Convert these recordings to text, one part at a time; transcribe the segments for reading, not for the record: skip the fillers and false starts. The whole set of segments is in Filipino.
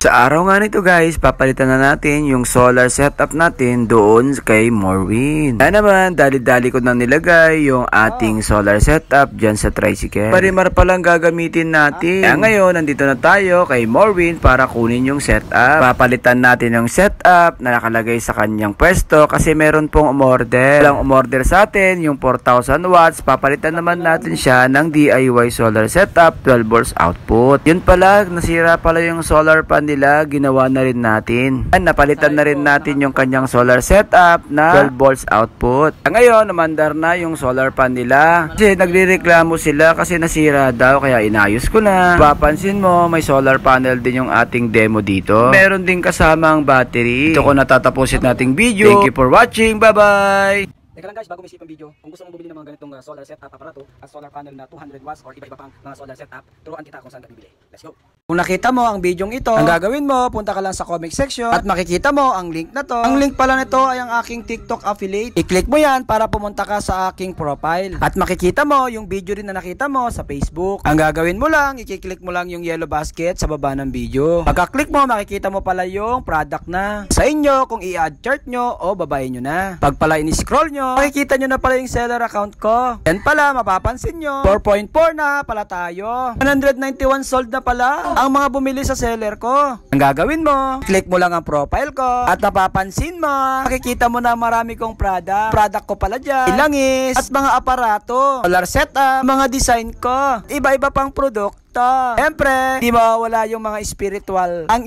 Sa araw nga nito guys, papalitan na natin yung solar setup natin doon kay Morwin. Kaya naman, dali-dali ko na nilagay yung ating solar setup dyan sa tricycle. Parimar pa lang gagamitin natin. Kaya ngayon, nandito na tayo kay Morwin para kunin yung setup. Papalitan natin yung setup na nakalagay sa kanyang pwesto kasi meron pong umorder. Walang umorder sa atin, yung 4,000 watts. Papalitan naman natin siya ng DIY solar setup, 12 volts output. Yun pala, nasira pala yung solar pan nila, ginawa na rin natin. Napalitan na rin natin yung kanyang solar setup na 12 volts output. Ngayon, namandar na yung solar pan nila. Kasi nagrereklamo sila kasi nasira daw, kaya inayos ko na. Papansin mo, may solar panel din yung ating demo dito. Meron din kasamang battery. Ito ko natatapusin nating video. Thank you for watching. Bye-bye! Teka lang guys, bago may isip ang video, kung gusto mong bumili ng mga ganitong solar setup aparato at solar panel na 200 watts or iba-iba pang mga solar setup, turuan kita kung saan ka bibili. Let's go! Kung nakita mo ang bidyong ito, ang gagawin mo, punta ka lang sa comment section at makikita mo ang link na to. Ang link pala nito ay ang aking TikTok affiliate. I-click mo yan para pumunta ka sa aking profile. At makikita mo yung video rin na nakita mo sa Facebook. Ang gagawin mo lang, i-click mo lang yung yellow basket sa baba ng video. Pagka-click mo, makikita mo pala yung product na. Sa inyo, kung i-add chart nyo o babayin nyo na. Pag pala in-scroll nyo, makikita nyo na pala yung seller account ko. Yan pala, mapapansin nyo, 4.4 na pala tayo. 191 sold na pala ang mga bumili sa seller ko. Ang gagawin mo, click mo lang ang profile ko at napapansin mo, makikita mo na marami kong product ko pala dyan, ilangis at mga aparato, solar setup, mga design ko, iba-iba pang produkto. Siyempre, di mawawala yung mga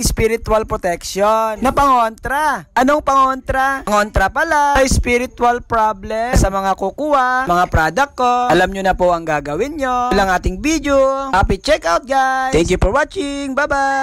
spiritual protection na pangontra. Anong pangontra? Pangontra pala ay spiritual problem sa mga kukuha, mga product ko. Alam nyo na po ang gagawin nyo. Ilang ating video. Happy checkout guys! Thank you for watching. Bye-bye!